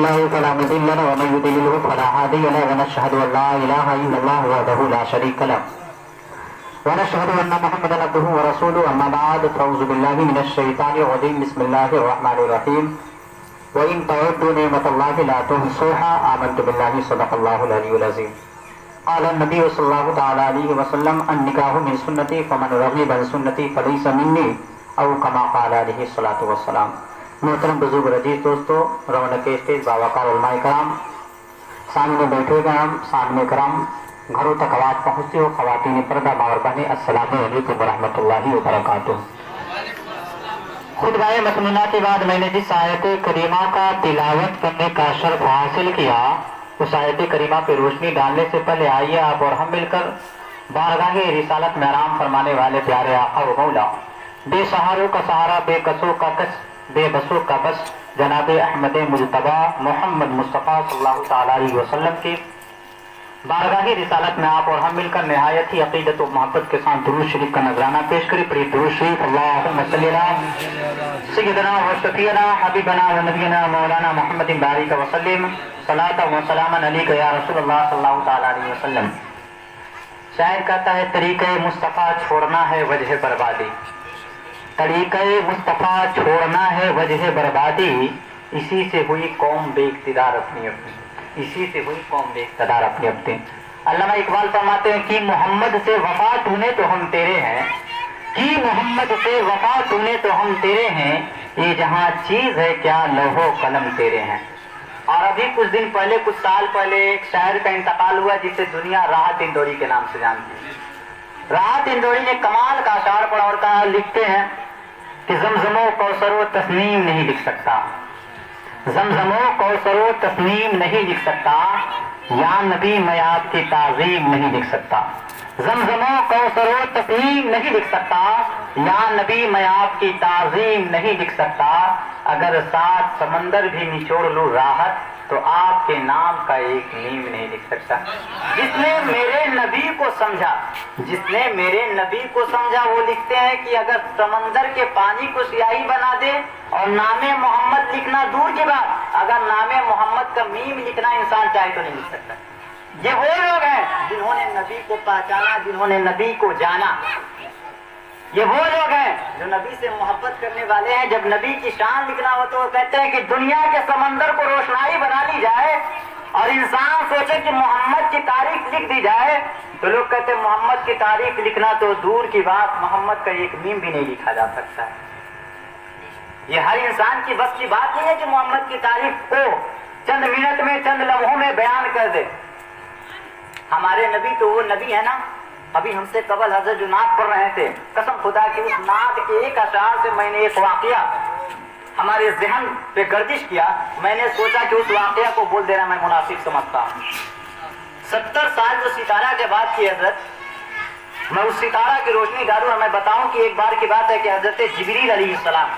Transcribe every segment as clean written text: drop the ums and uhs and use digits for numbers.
الله فلا مضل له ومن يضلله فلا هادي له ونشهد ان لا اله الا الله وحده لا شريك له ونشهد ان محمدا عبده ورسوله اما بعد فاعوذ بالله من الشيطان الرجيم بسم الله الرحمن الرحيم وان تعدوا نعمة الله لا تحصوها آمنت بالله صدق الله العلي العظيم قال النبي صلی اللہ تعالی علیہ وسلم النکاح من سنتی فمن رغب عن سنتی فلیس منی او کما قال علیہ الصلوۃ والسلام۔ محترم بزرگ عزیز دوستو، رونق اسٹیج باوقار علماء کرام، سامنے بیٹھے کرام، سامنے کرام، گھروں تک آواز پہنچتی ہو، خواتین پردہ باور بہنیں، السلام علیکم ورحمۃ اللہ وبرکاتہ۔ خطبہ مسنونہ کے بعد میں نے جس آیت کریمہ کا تلاوت کرنے کا شرف حاصل کیا، اس آیت کریمہ پہ روشنی ڈالنے سے پہلے آئیے آپ اور ہم مل کر بارگاہ رسالت میں آرام فرمانے والے پیارے آقا و مولا، بے سہاروں کا سہارا، بے کسوں کا کس، بے بسوں کا بس، جناب احمد مجتبی محمد مصطفیٰ صلی اللہ تعالی علیہ وسلم کی بارگاہ رسالت میں آپ اور ہم مل کر نہایت ہی عقیدت و محبت کے ساتھ درود شریف کا نذرانہ پیش کریں۔ پڑھی درود شریف، اللہم صلی علی سیدنا و شفیعنا حبیبنا و نبینا مولانا محمد بارک وسلم صلاۃ و سلاما علیک یا رسول اللہ صلی اللہ تعالی علیہ وسلم۔ شاعر کہتا ہے طریقہ مصطفیٰ چھوڑنا ہے وجہ بربادی، طریقہ مصطفیٰ چھوڑنا ہے وجہ بربادی، اسی سے ہوئی قوم بے اقتدار اپنی اپنی، اسی سے ہوئی قوم بے اقتدار اپنی اپنی۔ علامہ اقبال فرماتے ہیں کہ محمد سے وفا تو نے تو ہم تیرے ہیں، کہ محمد سے وفا تو نے تو ہم تیرے ہیں، یہ جہاں چیز ہے کیا لوح و قلم تیرے ہیں۔ اور ابھی کچھ دن پہلے، کچھ سال پہلے ایک شاعر کا انتقال ہوا جسے دنیا راحت اندوری کے نام سے جانتی ہے۔ راحت اندوری نے کمال کا اشعار پڑھا اور کہا، لکھتے ہیں کہ زمزم و کوثر و تسنیم نہیں لکھ سکتا، زمزم و کوثر و تسنیم نہیں لکھ سکتا، یا نبی میں آپ کی تعظیم نہیں لکھ سکتا، زمزم و کوثر و تسنیم نہیں لکھ سکتا، یا نبی میں آپ کی تعظیم نہیں لکھ سکتا، اگر سات سمندر بھی نچوڑ لوں راحت تو آپ کے نام کا ایک نیم نہیں لکھ سکتا۔ جس نے میرے نبی کو سمجھا، جس نے میرے نبی کو سمجھا، وہ لکھتے ہیں کہ اگر سمندر کے پانی کو سیاہی بنا دے اور نام محمد لکھنا دور کی بات، اگر نام محمد کا میم لکھنا انسان چاہے تو نہیں لکھ سکتا۔ یہ وہ لوگ ہیں جنہوں نے نبی کو پہچانا، جنہوں نے نبی کو جانا۔ یہ وہ لوگ ہیں جو نبی سے محبت کرنے والے ہیں۔ جب نبی کی شان لکھنا ہو تو وہ کہتے ہیں کہ دنیا کے سمندر کو روشنائی بنا لی جائے اور انسان سوچے کہ محمد کی تاریخ لکھ دی جائے، تو لوگ کہتے ہیں محمد کی تاریخ لکھنا تو دور کی بات، محمد کا ایک میم بھی نہیں لکھا جا سکتا ہے۔ یہ ہر انسان کی بس کی بات نہیں ہے کہ محمد کی تاریخ کو چند منٹ میں، چند لمحوں میں بیان کر دے۔ ہمارے نبی تو وہ نبی ہے نا، ابھی ہم سے قبل حضرت جو نعت پڑھ رہے تھے، قسم خدا کی اس نعت کے ایک اشعار سے میں نے ایک واقعہ ہمارے ذہن پہ گردش کیا، میں نے سوچا کہ اس واقعہ کو بول دینا میں مناسب سمجھتا ہوں۔ 70 سال جو ستارہ کے بعد کی حضرت، میں اس ستارہ کی روشنی ڈالوں اور میں بتاؤں کہ ایک بار کی بات ہے کہ حضرت جبریل علیہ السلام،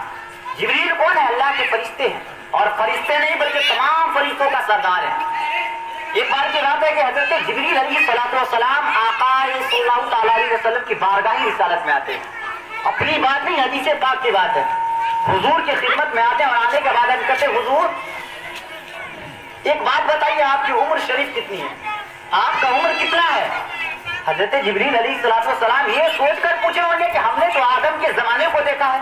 جبریل کون ہے؟ اللہ کے فرشتے ہیں، اور فرشتے نہیں بلکہ تمام فرشتوں کا سردار ہے۔ ایک بار کی بات ہے کہ حضرت جبریل علیہ السلام آقا صلی اللہ تعالی علیہ وسلم کی بارگاہ رسالت میں آتے ہیں۔ اپنی بات نہیں، حدیث پاک کی بات ہے۔ حضور کی خدمت میں آتے ہیں اور آنے کے بعد ہم کہتے ہیں حضور ایک بات بتائیے، آپ کی عمر شریف کتنی ہے؟ آپ کا عمر کتنا ہے؟ حضرت جبریل علیہ السلام یہ سوچ کر پوچھے ہوں گے کہ ہم نے تو آدم کے زمانے کو دیکھا ہے،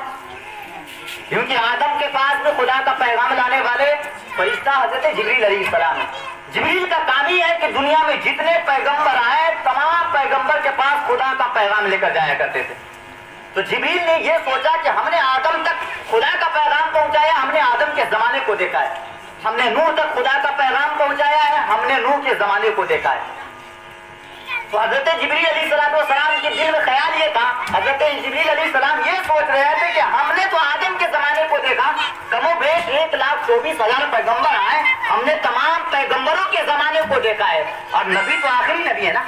کیونکہ آدم کے پاس میں خدا کا پیغام لانے والے فرشتہ حضرت جبریل علیہ السلام ہے۔ جبریل کا کام ہی ہے کہ دنیا میں جتنے پیغمبر آئے تمام پیغمبر کے پاس خدا کا پیغام لے کر جایا کرتے تھے۔ تو جبریل نے یہ سوچا کہ ہم نے آدم تک خدا کا پیغام پہنچایا، ہم نے آدم کے زمانے کو دیکھا ہے، ہم نے نوح تک خدا کا پیغام پہنچایا ہے، ہم نے نوح کے زمانے کو دیکھا ہے۔ تو حضرت جبریل علیہ السلام کے دل میں خیال یہ تھا، حضرت جبریل علیہ السلام یہ سوچ رہے تھے کہ ہم نے تو آدم کے زمانے کو دیکھا، کم و بیش 1,24,000 پیغمبر آئے، ہم نے تمام پیغمبروں کے زمانے کو دیکھا ہے، اور نبی تو آخری نبی ہے نا،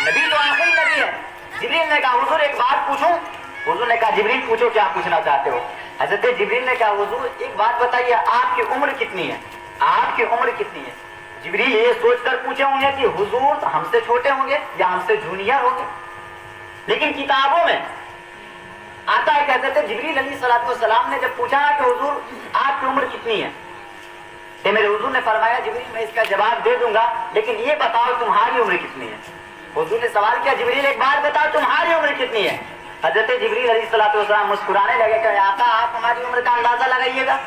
نبی تو آخری نبی ہے۔ جبریل نے کہا حضور ایک بات پوچھوں؟ حضور نے کہا جبریل پوچھو کیا پوچھنا چاہتے ہو؟ حضرت جبریل نے کہا حضور ایک بات بتائیے، آپ کی عمر کتنی ہے؟ آپ کی عمر کتنی ہے؟ جبریل یہ سوچ کر پوچھے ہوں گے کہ حضور ہم سے چھوٹے ہوں گے یا ہم سے جونیئر ہوں گے، لیکن کتابوں میں آتا ہے کہ حضرت جبریل علیہ السلام نے جب پوچھا کہ حضور آپ کی عمر کتنی ہے، کہ میرے حضور نے فرمایا جبریل میں اس کا جواب دے دوں گا لیکن یہ بتاؤ تمہاری عمر کتنی ہے. حضور نے سوال کیا جبریل ایک بات بتاؤ تمہاری عمر کتنی ہے. حضرت جبریل علیہ الصلوۃ والسلام مسکرانے لگے کہ آقا آپ ہماری عمر کا اندازہ لگائیے گا.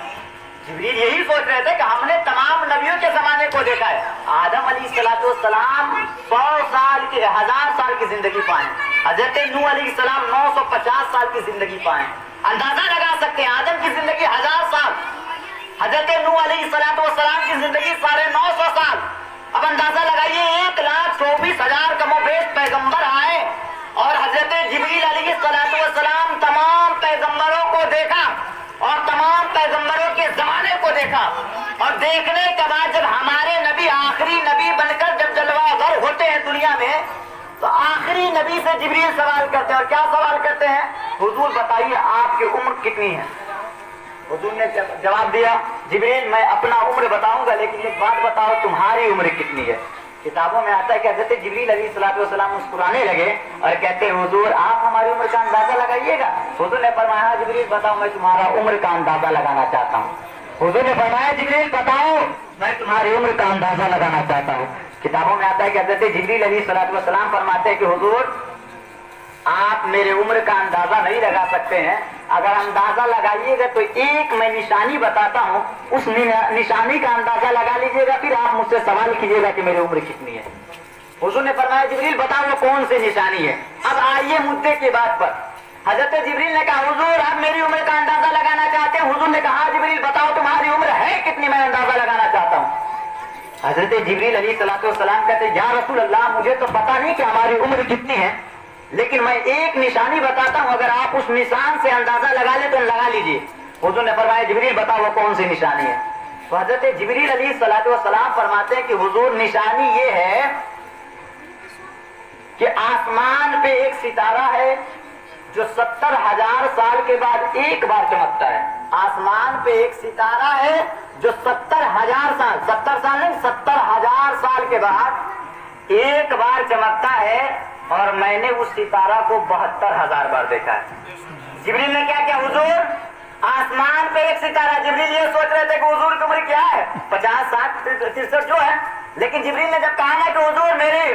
جبریل یہی سوچ رہے تھے کہ ہم نے تمام نبیوں کے زمانے کو دیکھا ہے. آدم علیہ الصلوۃ والسلام 100 سال کی 1000 سال کی زندگی پائے. حضرت نوح علیہ السلام 950 سال کی زندگی پائے. اندازہ لگا سکتے ہیں آدم کی زندگی 1000 سال, حضرت نوح علیہ السلام کی زندگی 950 سال. اب اندازہ لگائیے 1,24,000 کم و بیش پیغمبر آئے اور حضرت جبریل علیہ السلام تمام پیغمبروں کو دیکھا اور تمام پیغمبروں کے زمانے کو دیکھا. اور دیکھنے کے بعد جب ہمارے نبی آخری نبی بن کر جب جلوہ گر ہوتے ہیں دنیا میں تو آخری نبی سے جبریل سوال کرتے ہیں. اور کیا سوال کرتے ہیں؟ حضور بتائیے آپ کی عمر کتنی ہے. حضور نے جواب دیا جبریل میں اپنا عمر بتاؤں گا لیکن ایک بات بتاؤ تمہاری عمر کتنی ہے. کتابوں میں آتا ہے کہ حضرت جبریل علیہ السلام مسکرانے لگے اور کہتے ہیں حضور آپ ہماری عمر کا اندازہ لگائیے گا. حضور نے فرمایا جبریل بتاؤ میں تمہارا عمر کا اندازہ لگانا چاہتا ہوں. حضور نے فرمایا جبریل بتاؤ میں تمہاری عمر کا اندازہ لگانا چاہتا ہوں. کتابوں میں آتا ہے کہ حضرت جبریل علیہ السلام فرماتے ہیں کہ حضور آپ میرے عمر کا اندازہ نہیں لگا سکتے ہیں. اگر اندازہ لگائیے گا تو ایک میں نشانی بتاتا ہوں, اس نشانی کا اندازہ لگا لیجیے گا, پھر آپ مجھ سے سوال کیجیے گا کہ میری عمر کتنی ہے. حضور نے فرمایا جبریل بتاؤ وہ کون سی نشانی ہے. اب آئیے مدعے کی بات پر. حضرت جبریل نے کہا حضور آپ میری عمر کا اندازہ لگانا چاہتے ہیں. حضور نے کہا جبریل بتاؤ تمہاری عمر ہے کتنی, میں اندازہ لگانا چاہتا ہوں. حضرت جبریل علیہ السلام کہتے ہیں یا رسول اللہ مجھے تو پتا نہیں کہ ہماری عمر کتنی ہے لیکن میں ایک نشانی بتاتا ہوں, اگر آپ اس نشان سے اندازہ لگا لیں تو لگا لیجیے. حضور نے فرمایا جبریل بتاؤ وہ کون سی نشانی ہے. تو حضرت جبریل علیہ السلام فرماتے ہیں کہ حضور نشانی یہ ہے کہ آسمان پہ ایک ستارہ ہے جو 70,000 سال کے بعد ایک بار چمکتا ہے. آسمان پہ ایک ستارہ ہے جو 70,000 سال 70,000 سال کے بعد ایک بار چمکتا ہے اور میں نے اس ستارہ کو 72,000 بار دیکھا ہے. جبریل نے کیا حضور آسمان پہ ایک ستارہ. جبریل یہ سوچ رہے تھے کہ حضور کی عمر کیا ہے 50 60 63 جو ہے, لیکن جبریل نے جب کہا نا کہ حضور میری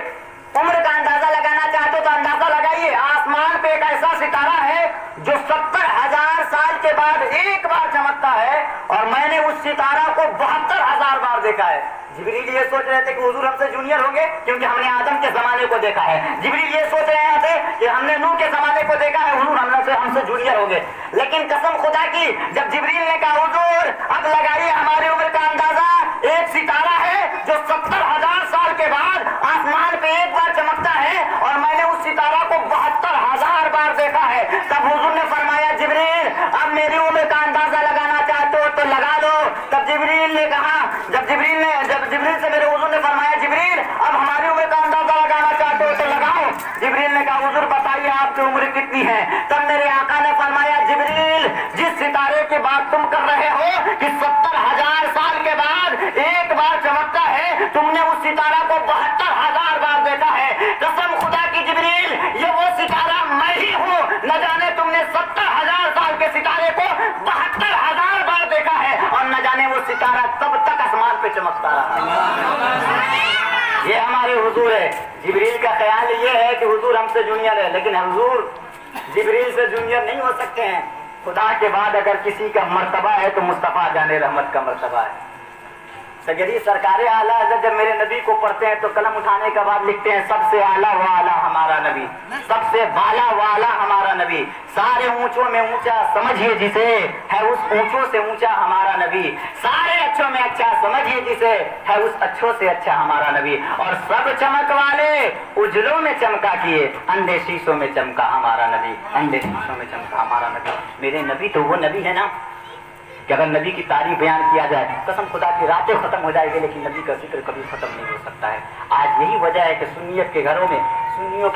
عمر کا اندازہ لگانا چاہتے تو اندازہ لگائیے. آسمان پہ ایک ایسا ستارہ ہے جو 70,000 سال کے بعد ایک بار چمکتا ہے اور میں نے اس ستارہ کو 72,000 بار دیکھا ہے. جبریل یہ سوچ رہے تھے کہ حضور ہم سے جونیئر ہوں گے کیونکہ ہم نے آدم کے زمانے کو دیکھا ہے. جبریل یہ سوچ رہے تھے کہ ہم نے نوح کے زمانے کو دیکھا ہے, حضور ہم سے جونیئر ہوں گے. لیکن قسم خدا کی جب جبریل نے کہا حضور اب لگائیے ہماری عمر کا اندازہ, ایک ستارہ ہے جو 70,000 سال کے بعد آسمان پہ ایک بار چمکتا ہے اور میں نے اس ستارہ کو 72,000 بار دیکھا ہے. تب حضور نے فرمایا جبریل اب میری عمر کا اندازہ لگانا چاہتے ہو تو لگا لو. تب جبریل نے کہا جب جبریل سے میرے حضور نے فرمایا جبریل اب ہماری عمر کا اندازہ لگانا چاہتے ہو تو لگاؤ. جبریل نے کہا حضور بتائیے آپ کی عمر کتنی ہے. تب میرے آقا نے فرمایا جبریل جس ستارے کی بات تم کر رہے ہو کہ 70,000 سال کے بعد ایک بار چمکتا ہے, تم نے اس ستارہ کو 72,000 بار دیکھا ہے. قسم خدا کی جبریل یہ وہ ستارہ میں ہی ہوں. نہ جانے تم نے 70,000 سال کے ستارے کو 72,000 بار دیکھا ہے اور نہ جانے وہ ستارہ تب تک آسمان پہ چمکتا رہا. یہ ہمارے حضور ہے. جبریل کا خیال یہ ہے کہ حضور ہم سے جونیئر ہے, لیکن حضور جبریل سے جونیئر نہیں ہو سکتے ہیں. خدا کے بعد اگر کسی کا مرتبہ ہے تو مصطفیٰ جان رحمت کا مرتبہ ہے. سیدی سرکار اعلیٰ حضرت جب میرے نبی کو پڑھتے ہیں تو قلم اٹھانے کے بعد لکھتے ہیں سب سے اعلیٰ و اعلیٰ ہمارا نبی, سب سے بالا و اعلیٰ ہمارا نبی, سارے اونچوں میں اونچا سمجھیے جسے ہے اس اونچوں سے اونچا ہمارا نبی, سارے اچھوں میں اچھا سمجھیے جسے ہے اس اچھوں سے اچھا ہمارا نبی, اور سب چمک والے اجلوں میں چمکا کیے اندھے شیشوں میں چمکا ہمارا نبی, اندھے شیشوں میں چمکا ہمارا نبی. میرے نبی تو وہ نبی ہے نا کہ اگر نبی کی تعریف بیان کیا جائے قسم خدا کی راتیں ختم ہو جائے گی لیکن نبی کا ذکر کبھی ختم نہیں ہو سکتا ہے. آج یہی وجہ ہے کہ سنیوں کے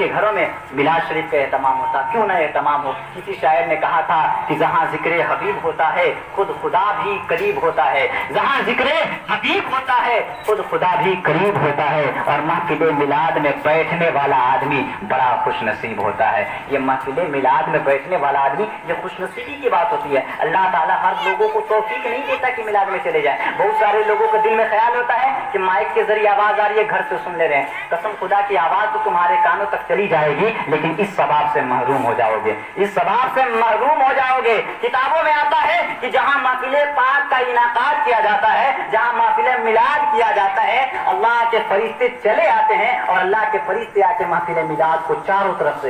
گھروں میں میلاد شریف کا اہتمام ہوتا. کیوں نہ اہتمام ہو. کسی شاعر نے کہا تھا کہ جہاں ذکر حبیب ہوتا ہے خود خدا بھی قریب ہوتا ہے, جہاں ذکر حبیب ہوتا ہے है खुद खुदा भी करीब होता है, और महफिल मिलाद में बैठने वाला आदमी बड़ा खुशनसीब होता है। ये महफिल मिलाद में बैठने वाला आदमी, ये खुशनसीबी की बात होती है। अल्लाह ताला हर लोगों को तौफीक नहीं देता कि मिलाद में चले जाएं। बहुत सारे लोगों के दिल में ख्याल होता है कि माइक के जरिए आवाज आ रही है, घर से सुन ले रहे हैं। कसम खुदा की आवाज तो तुम्हारे कानों तक चली जाएगी, लेकिन इस सवाब से महरूम हो जाओगे, इस सवाब से महरूम हो जाओगे। किताबों में आता है कि जहां महफिल पाक का इनाकाद किया जाता है, जहां महफिल मिलाद किया जाता है, अल्लाह के फरिश्ते चले आते हैं और अल्लाह के फरिश्ते आके महफिल मिलाद को चारों तरफ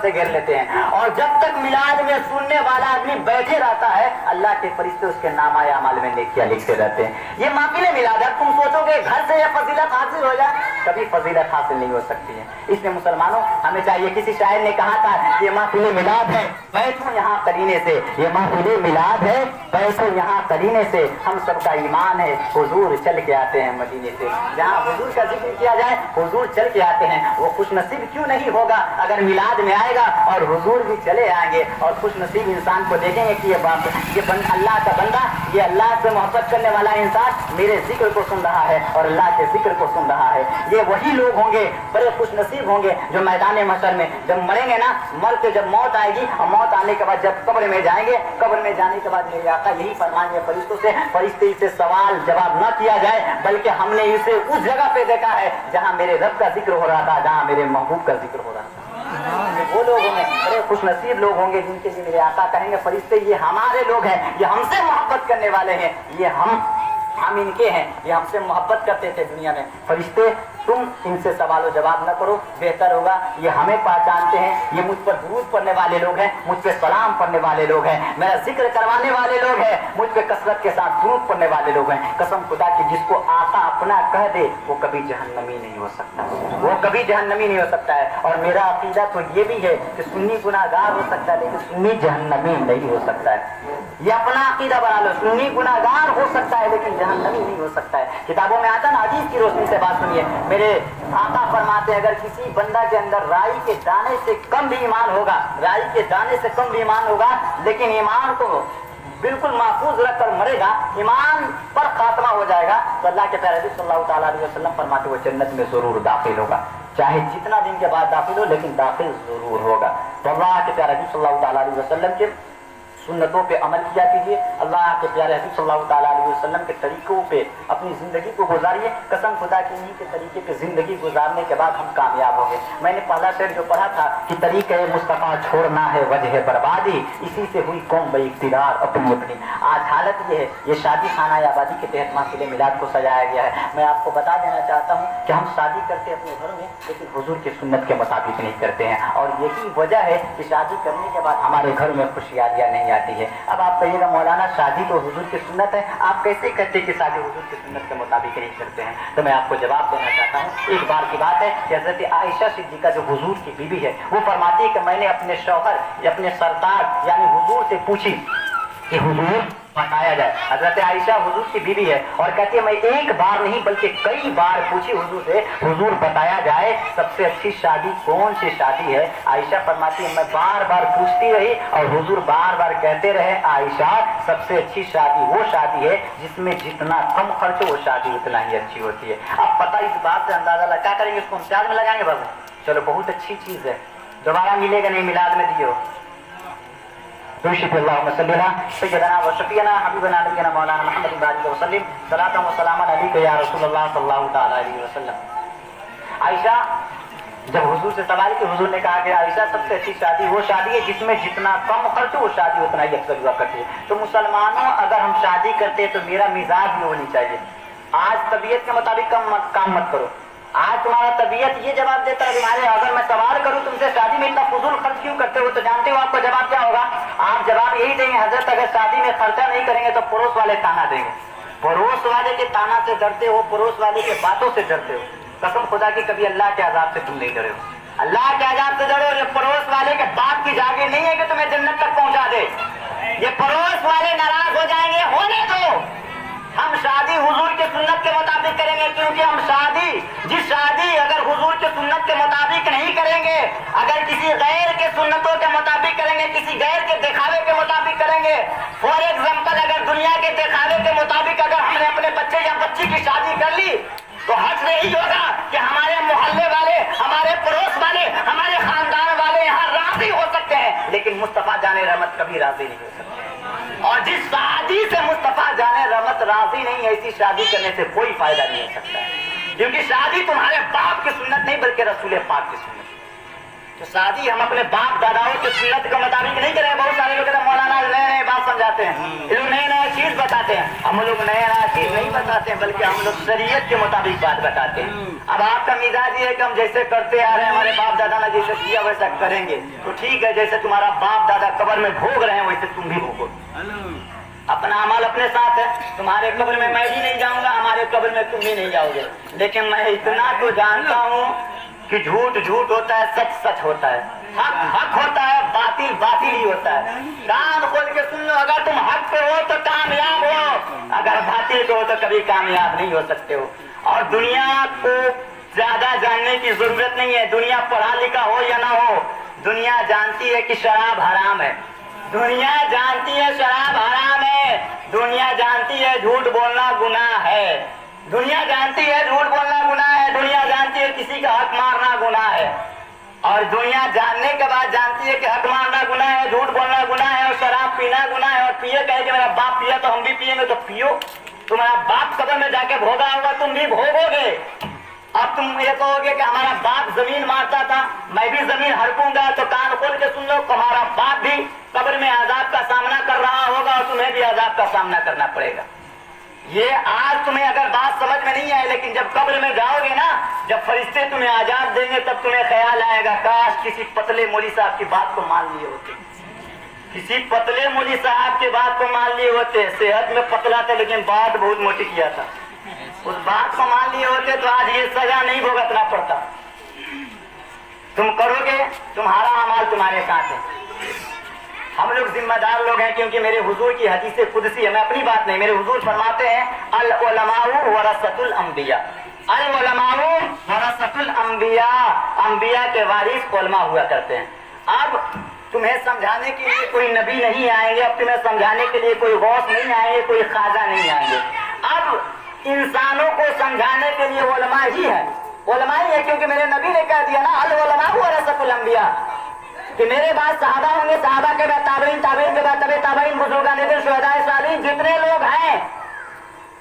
से घेर लेते हैं। और जब तक मिलाद में सुनने वाला आदमी बैठे रहता है, अल्लाह के फरिश्ते उसके नामाए अमाल में नेकियां लिखते रहते हैं। ये महफिल मिलाद है। तुम सोचोगे घर से ये फजीलत हासिल हो जाए, कभी फजीलत हासिल नहीं हो सकती है। इसलिए मुसलमानों, हमें चाहिए, किसी शायर ने कहा था, ये महफिल मिलाद है बैठो यहाँ करीने से, ये महफिल मिलाद है बैठो यहाँ करीने से, हम सबका ईमान है हुजूर चल के आते हैं मदीने से। जहाँ हुजूर का जिक्र किया जाए, हुजूर चल के आते हैं। वो खुशनसीब क्यों नहीं होगा अगर मिलाद में आएगा और हुजूर भी चले आएंगे। और खुशनसीब इंसान को देखेंगे कि ये अल्लाह का बंदा, ये अल्लाह से मोहब्बत करने वाला इंसान मेरे जिक्र को सुन रहा है और अल्लाह के जिक्र को सुन रहा है। ये वही लोग होंगे, बड़े खुशनसीब होंगे, जो मैदान महशर में जब मरेंगे ना, मर के जब मौत आएगी और मौत आने के बाद जब कब्र में जाएंगे, कब्र में जाने के बाद मेरे आका यही फरमाएंगे फरिश्तों से, फरिश्ते इसे सवाल जवाब न किया जाए, बल्कि हमने इसे उस जगह पे देखा है जहाँ मेरे रब का जिक्र हो रहा था, जहाँ मेरे महबूब का जिक्र हो रहा था। वो लोग होंगे, बड़े खुशनसीब लोग होंगे, जिनके लिए मेरे आका कहेंगे फरिश्ते ये हमारे लोग हैं, ये हमसे मोहब्बत करने वाले हैं, ये हम इनके हैं, ये हमसे मोहब्बत करते थे दुनिया में। फरिश्ते तुम इनसे सवाल जवाब न करो, बेहतर होगा, ये हमें पहचानते हैं, ये मुझ पर दुरूद पढ़ने वाले लोग हैं, मुझ पे सलाम पढ़ने वाले लोग हैं, मेरा जिक्र करवाने वाले लोग हैं, मुझ पे कसरत के साथ दुरूद पढ़ने वाले लोग हैं। कसम खुदा की, जिसको आका अपना कह दे वो कभी जहन्नमी नहीं हो सकता, वो कभी जहन्नमी नहीं हो सकता है। और मेरा अकीदा तो ये भी है कि सुन्नी गुनाहगार हो सकता है, लेकिन सुन्नी जहन्नमी नहीं हो सकता है। ये अपना अकीदा बना लो, सुन्नी गुनाहगार हो सकता है लेकिन जहन्नमी नहीं हो सकता है। किताबों में आता है ना, हदीस की रोशनी से बात सुनिए। मेरे आका फरमाते हैं, अगर किसी बंदा के अंदर राई के दाने से कम भी ईमान होगा, राई के दाने से कम भी ईमान होगा, लेकिन ईमान को बिल्कुल महफूज रख कर मरेगा, ईमान पर खात्मा हो जाएगा, तो अल्लाह के प्यारे सल्लल्लाहु अलैहि वसल्लम फरमाते वो जन्नत में जरूर दाखिल होगा, चाहे जितना दिन के बाद दाखिल हो, लेकिन दाखिल जरूर होगा। तो अल्लाह के प्यारे सल्लल्लाहु अलैहि वसल्लम के सुन्नतों पे अमल किया कीजिए, अल्लाह के प्यारे हबीब सल्लल्लाहु अलैहि वसल्लम के तरीकों पे अपनी जिंदगी को गुजारिए। कसम खुदा की, इन्हीं के तरीके पे जिंदगी गुजारने के बाद हम कामयाब होंगे। मैंने पहला शेर जो पढ़ा था कि तरीके मुस्तफ़ा छोड़ना है वजह बर्बादी, इसी से हुई कौम बइख्तियार अपनी अपनी। आज हालत ये है, ये शादी खाना आबादी के तहत महफिल मिलाद को सजाया गया है। मैं आपको बता देना चाहता हूँ कि हम शादी करते अपने घरों में, लेकिन हुजूर की सुन्नत के मुताबिक नहीं करते हैं, और यही वजह है कि शादी करने के बाद हमारे घर में खुशहालियाँ नहीं आती है। अब आप कहिएगा मौलाना शादी तो हुजूर की सुन्नत है, आप कैसे कहते कि शादी हुजूर की सुन्नत के मुताबिक नहीं करते हैं? तो मैं आपको जवाब देना चाहता हूँ। एक बार की बात है कि हजरत आयशा सिद्दीका जो हुजूर की बीवी है, वो फरमाती है कि मैंने अपने शौहर, अपने सरताज यानी हुजूर से पूछी कि हुजूर बताया जाए। हजरत आयशा हुजूर की बीवी है और कहती है मैं एक बार नहीं बल्कि कई बार पूछी हुजूर से, हुजूर बताया जाए सबसे अच्छी शादी कौन सी शादी है? आयशा फरमाती है मैं बार बार पूछती रही और हुजूर बार बार कहते रहे आयशा सबसे अच्छी शादी वो शादी है जिसमें जितना कम खर्च हो वो शादी उतना ही अच्छी होती है। अब पता इस बात से अंदाजा लगा, क्या करेंगे, इसको हम चार्ज में लगाएंगे बाबू, चलो बहुत अच्छी चीज है, दोबारा मिलेगा नहीं, मिलाद में दियो। आयशा जब हुजूर से सवाल की, हुजूर ने कहा कि आयशा सबसे अच्छी शादी वो शादी है जिसमें जितना कम खर्च हो वो शादी उतना ही अक्सर हुआ करती है। तो मुसलमानों अगर हम शादी करते हैं तो मेरा मिजाज भी होनी चाहिए, आज तबीयत के मुताबिक काम मत करो। आज तुम्हारा तबीयत ये जवाब देता है तुम्हारे, अगर मैं सवाल करूं तुमसे शादी में इतना फजूल खर्च क्यों करते हो, तो जानते हो आपका जवाब क्या होगा? आप जवाब यही देंगे हजरत अगर शादी में खर्चा नहीं करेंगे तो पड़ोस वाले ताना देंगे। पड़ोस वाले के ताना से डरते हो, पड़ोस वाले के बातों से डरते हो। कसम खुदा की कभी अल्लाह के अजाब से तुम नहीं डरे हो, अल्लाह के अजाब से डरो। ये पड़ोस वाले के बाप की जागीर नहीं है कि तुम्हें जन्नत तक पहुंचा दे, ये पड़ोस वाले नाराज हो जाएंगे, होने दो। हम शादी हुजूर के सुन्नत के मुताबिक करेंगे, क्योंकि हम जिस शादी अगर हुजूर के सुन्नत के मुताबिक नहीं करेंगे, अगर किसी गैर के सुन्नतों के मुताबिक करेंगे, किसी गैर के दिखावे के मुताबिक करेंगे, फॉर एग्जाम्पल अगर दुनिया के दिखावे के मुताबिक अगर हमने अपने बच्चे या कभी राजी नहीं हो सकते। और जिस शादी से मुस्तफा जाने रहमत राजी नहीं, ऐसी शादी करने से कोई फायदा नहीं हो सकता है, क्योंकि शादी तुम्हारे बाप की सुन्नत नहीं बल्कि रसूल पाक की सुन्नत। तो शादी हम अपने बाप दादाओं के सुन्नत के मुताबिक नहीं करें। बहुत सारे लोग मौलाना नए नए बात समझाते हैं, ये लोग नए नए चीज बताते हैं। हम लोग नया नया चीज नहीं बताते हैं, बल्कि हम लोग शरीयत के मुताबिक बात बताते हैं। अब आपका मिजाज ये है कि हम जैसे करते आ रहे हैं, हमारे बाप दादा ने जैसे किया वैसा करेंगे, तो ठीक है। जैसे तुम्हारा बाप दादा कब्र में भोग रहे हैं वैसे तुम भी भोगो। अपना अमल अपने साथ है। तुम्हारे कब्र में मैं भी नहीं जाऊंगा, हमारे कब्र में तुम भी नहीं जाओगे। लेकिन मैं इतना तो जानता हूँ कि झूठ झूठ होता है, सच सच होता है, हक हक होता है, बातिल बातिल ही होता है। कान खोल के सुन लो, अगर तुम हक पे हो तो कामयाब हो, अगर बातिल पे हो तो कभी कामयाब नहीं हो सकते हो। और दुनिया को ज्यादा जानने की जरूरत नहीं है। दुनिया पढ़ा लिखा हो या ना हो, दुनिया जानती है कि शराब हराम है, दुनिया जानती है शराब हराम है, दुनिया जानती है झूठ बोलना गुनाह है, दुनिया जानती है झूठ बोलना गुनाह है, दुनिया जानती है किसी का हक मारना गुनाह है। और दुनिया जानने के बाद जानती है कि हक मारना गुनाह है, झूठ बोलना गुनाह है, और शराब पीना गुनाह है। और पिए कहे कि मेरा बाप पिया तो हम भी पिएंगे, तो पियो। तुम्हारा बाप कब्र में जाके भोगा होगा, तुम भी भोगोगे। अब तुम ये कहोगे कि हमारा बाप जमीन मारता था, मैं भी जमीन हड़पूंगा, तो कान खोल के सुन लो, तुम्हारा बाप भी कब्र में आजाब का सामना कर रहा होगा और तुम्हें भी आजाब का सामना करना पड़ेगा। ये आज तुम्हें अगर बात समझ में नहीं आए, लेकिन जब कब्र में जाओगे ना, जब फरिश्ते तुम्हें आजाद देंगे, तब तुम्हें ख्याल आएगा काश किसी पतले मौली साहब की बात को मान लिए होते, किसी पतले मौली साहब की बात को मान लिए होते। सेहत में पतला था लेकिन बात बहुत मोटी किया था, उस बात को मान लिए होते तो आज ये सजा नहीं भुगतना पड़ता। तुम करोगे, तुम्हारा अमाल तुम्हारे साथ है। हम लोग जिम्मेदार लोग हैं, क्योंकि मेरे हुजूर की हदीस कुदसी है, मैं अपनी बात नहीं, मेरे हुजूर फरमाते हैं अल उलमाउ वरसतुल अंबिया, अल उलमाउ वरसतुल अंबिया, अंबिया के वारिस उलमा हुआ करते हैं। अब तुम्हें समझाने के लिए कोई नबी नहीं आएंगे, अब तुम्हें समझाने के लिए कोई गौस नहीं आएंगे, कोई ख्वाजा नहीं आएंगे। अब इंसानों को समझाने के लिए उलमा ही है, उलमा ही है, क्योंकि मेरे नबी ने कह दिया ना अल उलमाउ वरसतुल अंबिया, कि मेरे बाद सहाबा होंगे, सहाबा के बाद ताबईन, ताबईन के बाद तबे ताबईन, बुजुर्गान दिन, शुहदाए सालीन, जितने लोग हैं।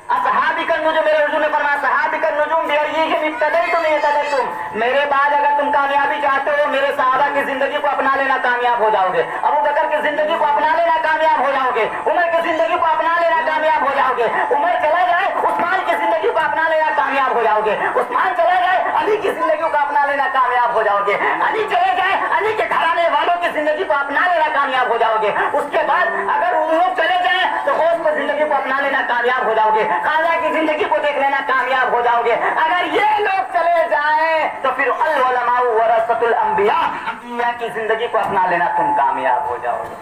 असहाबिकन नुजुम, मेरे हुजूर ने फरमाया सहाबिकन नुजुम बिअय्यिहिम इक्तदैतुम इक्तदैतुम, मेरे बाद अगर तुम कामयाबी चाहते हो, मेरे सहाबा की जिंदगी को अपना लेना, कामयाब हो जाओगे। अबू बकर की जिंदगी को अपना लेना, कामयाब हो जाओगे। उमर की जिंदगी को अपना लेना, कामयाब हो जाओगे। उमर चला जाए, उस्मान की जिंदगी को अपना लेना, कामयाब हो जाओगे। उस्मान चला जाए, अली की जिंदगी को अपना लेना, कामयाब हो जाओगे। अली चले जाए, अली के घराने वालों की जिंदगी को अपना लेना, कामयाब हो जाओगे। उसके बाद अगर उन लोग चले जाए तो गौस की जिंदगी को अपना लेना, कामयाब हो जाओगे। खाजा की जिंदगी को देख लेना, कामयाब हो जाओगे। अगर ये लोग चले जाएं तो फिर अल उलमाउ वरसतुल अंबिया, अंबिया की जिंदगी को अपना लेना, तुम कामयाब हो जाओगे।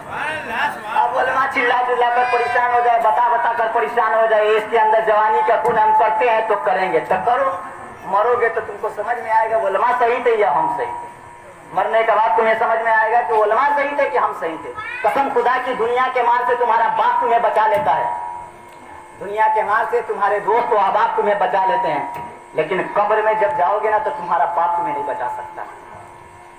अब उलमा चिल्ला चिल्ला कर परेशान हो जाए, बता बता कर परेशान हो जाए, इसके अंदर जवानी का खून हम करते हैं तो करेंगे, तो करो, मरोगे तो तुमको समझ में आएगा उलमा सही थे या हम सही थे। मरने के बाद तुम्हें समझ में आएगा कि उलमा सही थे कि हम सही थे। कसम खुदा की, दुनिया के माल से तुम्हारा बाप तुम्हें बचा लेता है, दुनिया के माल से तुम्हारे दोस्त और अहबाब तुम्हें बचा लेते हैं, लेकिन कब्र में जब जाओगे ना तो तुम्हारा बाप तुम्हें नहीं बचा सकता।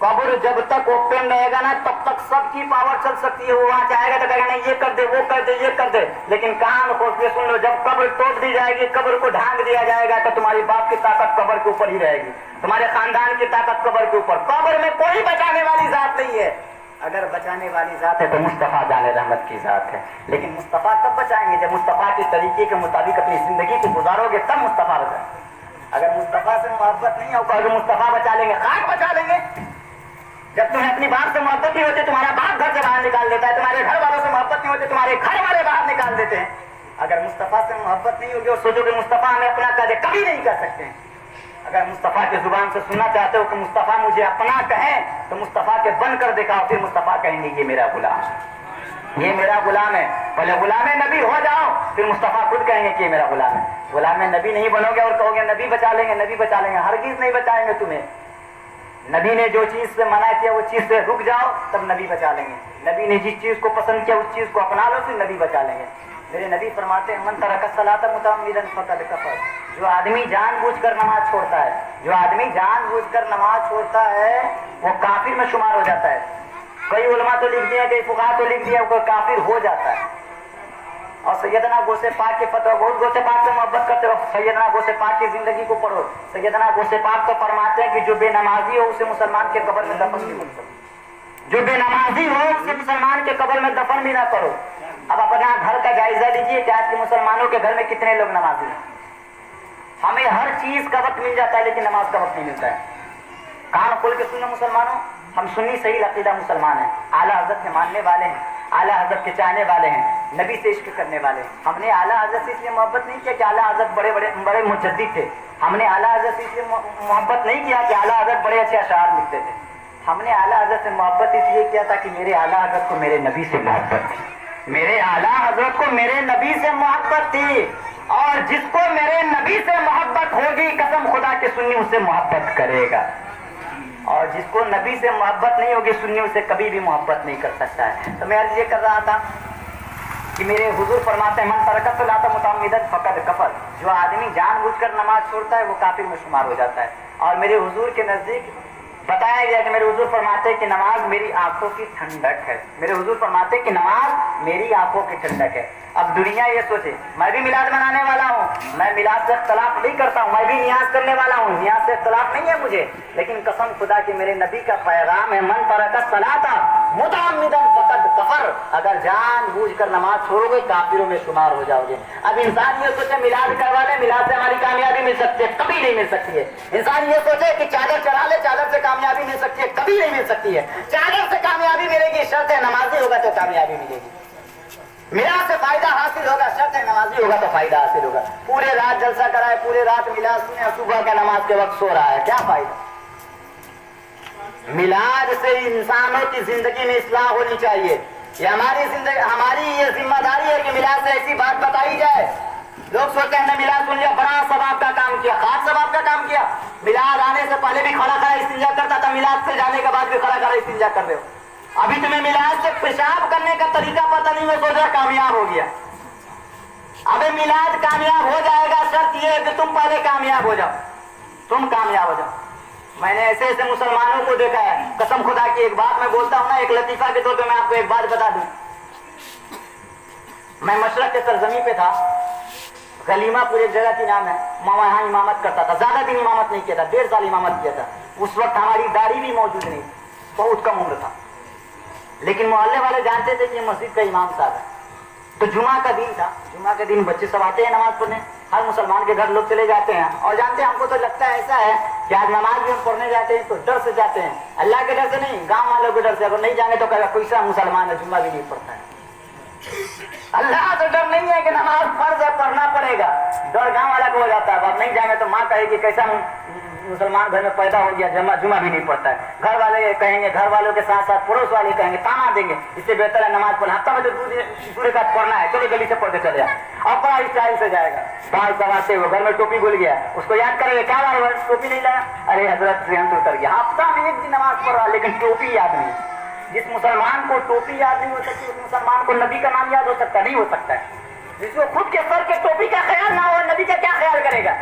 कब्र जब तक ओपन रहेगा ना तब तक सबकी पावर चल सकती है। वो वहां चाहेगा तो कहेगा नहीं ये कर दे, वो कर दे, ये कर दे, लेकिन कान खोल के सुन लो, जब कब्र तोड़ दी जाएगी, कब्र को ढांक दिया जाएगा, तो तुम्हारी बाप की ताकत कब्र के ऊपर ही रहेगी, तुम्हारे खानदान की ताकत कब्र के ऊपर। कब्र में कोई बचाने वाली जात नहीं है। अगर बचाने वाली जात है तो मुस्तफा जाने रहमत की जात है। लेकिन मुस्तफा कब बचाएंगे? जब मुस्तफा के तरीके के मुताबिक अपनी जिंदगी को गुजारोगे तब मुस्तफा बचाएंगे। अगर मुस्तफा से मोहब्बत नहीं होगा तो मुस्तफा बचा लेंगे, खाक बचा लेंगे। जब तुम्हें अपनी बाप से मोहब्बत नहीं होती, तुम्हारा बाप घर से बाहर निकाल देता है। तुम्हारे घर वालों से मोहब्बत नहीं होती, तुम्हारे घर वाले बाहर निकाल देते हैं। अगर मुस्तफा से मोहब्बत नहीं होगी और सोचोगे मुस्तफा हमें अपना कर दे, कभी नहीं कर सकते हैं। अगर मुस्तफा की जुबान से सुनना चाहते हो कि मुस्तफा मुझे अपना कहें, तो मुस्तफा के बन कर दिखाओ, फिर मुस्तफा कहेंगे ये मेरा गुलाम है, ये मेरा गुलाम है। पहले गुलाम नबी हो जाओ, फिर मुस्तफा खुद कहेंगे कि ये मेरा गुलाम है। गुलाम नबी नहीं बनोगे और कहोगे नबी बचा लेंगे, नबी बचा लेंगे, हरगिज नहीं बचाएंगे तुम्हें। नबी ने जो चीज से मना किया वो चीज से रुक जाओ, तब नबी बचा लेंगे। नबी ने जिस चीज को पसंद किया उस चीज को अपना लो, फिर नबी बचा लेंगे। मेरे नबी फरमाते हैं मन तरक सलाता मुतअम्मिदन फक़द कफ़र। जो आदमी जानबूझकर नमाज छोड़ता है, जो आदमी जानबूझकर नमाज छोड़ता है वो काफिर में शुमार हो जाता है। कई उलमा तो लिख दिया, कई फुकाहा तो लिख दिया, कोई काफिर हो जाता है। और सैयदना गौसे पाक के फतवा, बहुत गौसे पाक से मोहब्बत करते हो, सैयदना गौसे पाक की जिंदगी को पढ़ो। सैयदना गौसे पाक तो फरमाते हैं कि जो बेनमाजी हो उसे मुसलमान के कब्र में दफन भी मत करो, जो बेनमाजी हो उसे मुसलमान के कब्र में दफन भी ना करो। अब अपना घर का जायजा लीजिए कि आज के मुसलमानों के घर में कितने लोग नमाजी हैं। हमें हर चीज का वक्त मिल जाता है लेकिन नमाज का वक्त नहीं मिलता है। कान खोल के सुनो मुसलमानों, हम सुन्नी सही अकीदा मुसलमान हैं, आला हजरत के मानने वाले हैं, आला हजरत के चाहने वाले हैं, नबी से इश्क करने वाले हैं। हमने आला हजरत से इसलिए मोहब्बत नहीं किया कि आला हजरत बड़े मुजद्दिद थे। हमने आला हजरत से इसलिए मोहब्बत नहीं किया कि आला हजरत बड़े अच्छे अशआर लिखते थे। हमने आला हजरत से मोहब्बत इसलिए किया था कि मेरे आला हजरत को मेरे नबी से मोहब्बत थी, मेरे आला हजरत को मेरे नबी से मोहब्बत थी। और जिसको मेरे नबी से मोहब्बत होगी, कसम खुदा के सुन्नी उससे मोहब्बत करेगा। और जिसको नबी से मोहब्बत नहीं होगी, सुन्नी उसे कभी भी मोहब्बत नहीं कर सकता है। तो मैं अर्ज ये कर रहा था कि मेरे हुजूर फरमाते हैं, मन तरकत सलात मुतअम्मिदन फक़द कफ़र। जो आदमी जानबूझकर नमाज छोड़ता है वो काफिर में शुमार हो जाता है। और मेरे हुजूर के नजदीक बताया गया कि मेरे हुजूर फरमाते हैं कि नमाज मेरी आंखों की ठंडक है। मेरे हुजूर फरमाते हैं कि नमाज मेरी आंखों की ठंडक है। अब दुनिया ये सोचे, मैं भी मिलाद मनाने वाला हूँ, मैं मिलाद से इख्तलाफ नहीं करता हूँ, मैं भी नियाज करने वाला हूँ, नियाज से इख्तलाफ नहीं है मुझे, लेकिन कसम खुदा कि मेरे नबी का पैगाम है, मन तरका सलाता मुतअम्मिदन फक़द कफ़र। अगर जानबूझकर नमाज छोड़ोगे काफिरों में शुमार हो जाओगे। अब इंसान ये सोचे मिलाद करवा ले, मिलाद से हमारी कामयाबी मिल सकती है, कभी नहीं मिल सकती है। इंसान ये सोचे कि चादर चढ़ा ले, चादर से कामयाबी मिल सकती है, कभी नहीं मिल सकती है। चादर से कामयाबी मिलेगी, शर्त है नमाजी होगा तो कामयाबी मिलेगी। मिलाद से फायदा हासिल होगा, शर्त है नमाजी होगा तो फायदा हासिल होगा। पूरे रात जलसा कराए, पूरे रात मिलाद सुने, सुबह का नमाज के वक्त सो रहा है, क्या फायदा। मिलाद से इंसानों की जिंदगी में इस्लाह होनी चाहिए। ये हमारी ये जिम्मेदारी है कि मिलाद से ऐसी बात बताई जाए। लोग सोचते हैं मिलाद सुन लिया, बड़ा सवाब का काम किया, खास सवाब का काम किया। मिलाद आने से पहले भी खड़ा खड़ा इस्तिंजा करता था, मिलाद से जाने के बाद भी खड़ा खड़ा इस्तिंजा कर रहे हो। अभी तुम्हें मिलाद से पेशाब करने का तरीका पता नहीं, मैं सोचा कामयाब हो गया। अबे मिलाद कामयाब हो जाएगा, शर्त ये है कि तुम पहले कामयाब हो जाओ, तुम कामयाब हो जाओ। मैंने ऐसे ऐसे मुसलमानों को देखा है, कसम खुदा की एक बात मैं बोलता हूँ ना, एक लतीफा के तौर पे मैं आपको एक बात बता दूं। मैं मशरक के सरजमी पे था, गलीमा पूरे जगह की नाम है, मैं वहाँ इमामत करता था। ज्यादा दिन इमामत नहीं किया था, 1.5 साल इमामत किया था। उस वक्त हमारी दाढ़ी भी मौजूद नहीं, बहुत कम उम्र था, लेकिन मोहल्ले वाले जानते थे कि मस्जिद का इमाम साहब है। तो जुमा का दिन था, जुमा के दिन बच्चे सब आते हैं नमाज पढ़ने, हर मुसलमान के घर लोग चले जाते हैं। और जानते हैं, हमको तो लगता है ऐसा है कि आज नमाज भी हम पढ़ने जाते हैं तो डर से जाते हैं, अल्लाह के डर से नहीं, गांव वालों के डर से। अगर नहीं जाएंगे तो कहेगा कोई सा मुसलमान है, जुम्मा भी नहीं पढ़ता है। अल्लाह तो डर नहीं है कि नमाज फर्ज है, पढ़ना पड़ेगा, डर गांव वाला को हो जाता है। अब नहीं जाएंगे तो माँ कहेगी कैसा मुसलमान घर में पैदा हो गया, जुम्मा भी नहीं पढ़ता है। घर वाले कहेंगे, घर वालों के साथ साथ पड़ोस वाले कहेंगे, ताना देंगे, इससे बेहतर है नमाज पढ़ना, हफ्ता में तो दूसरे का पढ़ना है, चलो गली से पढ़ते चले जाए। और बड़ा स्टाइल से जाएगा, बाल सवाते हुए, घर में टोपी भूल गया, उसको याद करेंगे, क्या बार टोपी नहीं लाया, अरे हजरत ट्रेन तो उतर गया। हफ्ता में एक दिन नमाज पढ़ रहा लेकिन टोपी याद नहीं। जिस मुसलमान को टोपी याद नहीं हो सकती, उस मुसलमान को नबी का नाम याद हो सकता नहीं, हो सकता है। जिसको खुद के सर के टोपी का ख्याल ना हो, नबी का क्या ख्याल करेगा।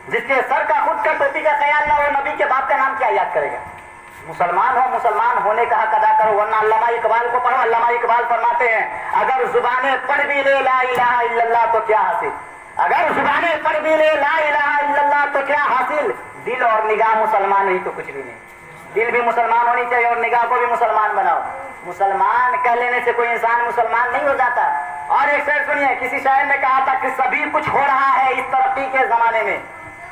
जिसके सर का खुद का टोपी का ख्याल ना हो, नबी के बाप का नाम क्या याद करेगा। मुसलमान हो, मुसलमान होने का हक अदा करो, वरना अल्लामा इकबाल को पढ़ो। अल्लामा इकबाल फरमाते हैं, अगर जुबाने पढ़ भी ले ला इलाहा इल्लल्लाह तो क्या हासिल, अगर जुबाने पढ़ भी ले ला इलाहा इल्लल्लाह तो क्या हासिल। दिल और निगाह मुसलमान नहीं तो कुछ भी नहीं। दिल भी मुसलमान होनी चाहिए और निगाह को भी मुसलमान बनाओ। मुसलमान कह लेने से कोई इंसान मुसलमान नहीं हो जाता। और एक शेर सुनिए, किसी शायर ने कहा था कि सभी कुछ हो रहा है इस तरक्की के जमाने में,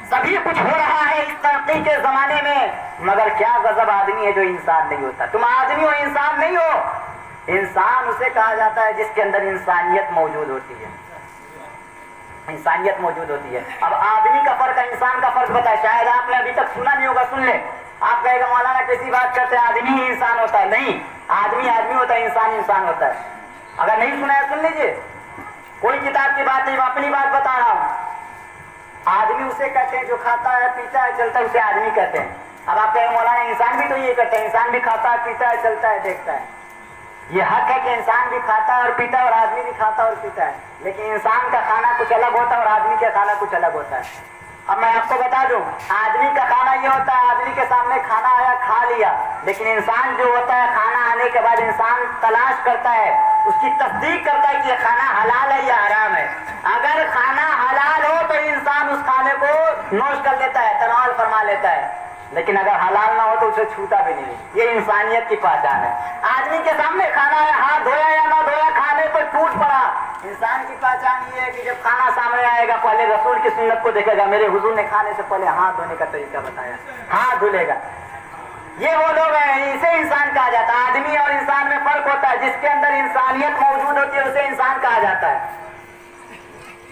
सभी कुछ हो रहा है इस तरक्की के जमाने में, मगर क्या गजब आदमी है जो इंसान नहीं होता। तुम आदमी हो, इंसान नहीं हो। इंसान उसे कहा जाता है जिसके अंदर इंसानियत मौजूद होती है, इंसानियत मौजूद होती है। अब आदमी का फर्क, इंसान का फर्क बताए, शायद आपने अभी तक सुना नहीं होगा, सुन ले। आप कहेगा मौलाना कैसी बात करते हैं, आदमी ही इंसान होता है। नहीं, आदमी आदमी होता है, इंसान इंसान होता है। अगर नहीं सुना है सुन लीजिए, कोई किताब की बात नहीं, मैं अपनी बात बता रहा हूँ। आदमी उसे कहते हैं जो खाता है, पीता है, चलता है, उसे आदमी कहते हैं। अब आप कहेंगे मौलाना इंसान भी तो ये करते हैं, इंसान भी खाता है, पीता है, चलता है, देखता है। ये हक है कि इंसान भी खाता है और पीता है और आदमी भी खाता है और पीता है, लेकिन इंसान का खाना कुछ अलग होता है और आदमी का खाना कुछ अलग होता है। अब मैं आपको बता दूं, आदमी का खाना ये होता है, आदमी के सामने खाना आया खा लिया, लेकिन इंसान जो होता है खाना आने के बाद इंसान तलाश करता है, उसकी तस्दीक करता है कि ये खाना हलाल है या हराम है। अगर खाना हलाल हो तो इंसान उस खाने को नोश कर लेता है, तनावल फरमा लेता है, लेकिन अगर हलाल ना हो तो उसे छूता भी नहीं। ये इंसानियत की पहचान है। आदमी के सामने खाना है, हाथ धोया या ना धोया, खाने पर टूट पड़ा, इंसान की पहचान ये है कि जब खाना सामने आएगा पहले रसूल की सुन्नत को देखेगा, मेरे हुजूर ने खाने से पहले हाथ धोने का तरीका बताया, हाथ धुलेगा। ये वो लोग हैं, इसे इंसान कहा जाता है। आदमी और इंसान में फर्क होता है, जिसके अंदर इंसानियत मौजूद होती है उसे इंसान कहा जाता है।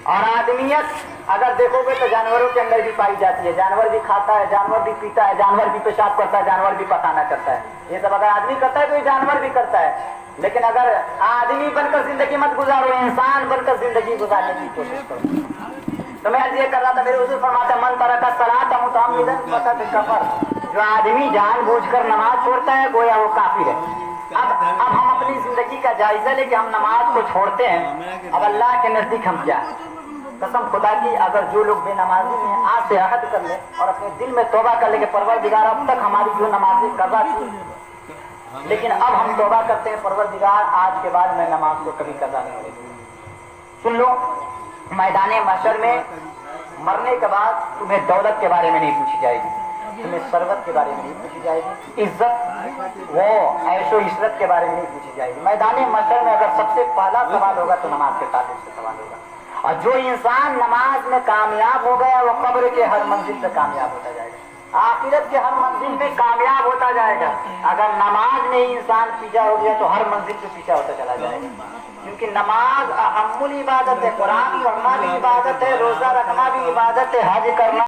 और आदमियत अगर देखोगे तो जानवरों के अंदर भी पाई जाती है। जानवर भी खाता है, जानवर भी पीता है, जानवर भी पेशाब करता है, जानवर भी पखाना करता है। ये सब अगर आदमी करता है तो ये जानवर भी करता है। लेकिन अगर आदमी बनकर जिंदगी मत गुजारो, इंसान बनकर जिंदगी गुजारने की कोशिश करो। तो मैं आज ये कर रहा था, मेरे हुजूर फरमाते मन तरका सलात मुतअम्मिदन फक़द कफ़र। जो आदमी जानबूझकर नमाज छोड़ता है गोया वो काफिर है। अब हम अपनी जिंदगी का जायजा लेके हम नमाज को छोड़ते हैं, अब अल्लाह के नजदीक हम क्या है? कसम खुदा की, अगर जो लोग बेनमाजी हैं आज से अहद कर ले और अपने दिल में तौबा कर ले कि परवरदिगार अब तक हमारी जो नमाजें कज़ा थी, लेकिन अब हम तौबा करते हैं परवरदिगार आज के बाद मैं नमाज को कभी कज़ा नहीं करूंगी। सुन लो, मैदाने महशर में मरने के बाद तुम्हें दौलत के बारे में नहीं पूछी जाएगी, तुम्हें सरवत के बारे में नहीं पूछी जाएगी, इज्जत वो ऐशो इशरत के बारे में नहीं पूछी जाएगी। मैदाने महशर में अगर सबसे पहला सवाल होगा तो नमाज के ताल्लुक से सवाल होगा। और जो इंसान नमाज में कामयाब हो गया वो कब्र के हर मंजिल पे कामयाब होता जाएगा, आखिरत के हर मंजिल में कामयाब होता जाएगा। अगर नमाज में ही इंसान पीछा हो गया तो हर मंजिल पे पीछा होता चला जाएगा, क्योंकि नमाज अहम्मुल इबादत है। कुरान पढ़ना भी इबादत है, रोजा रखना भी इबादत है, हज करना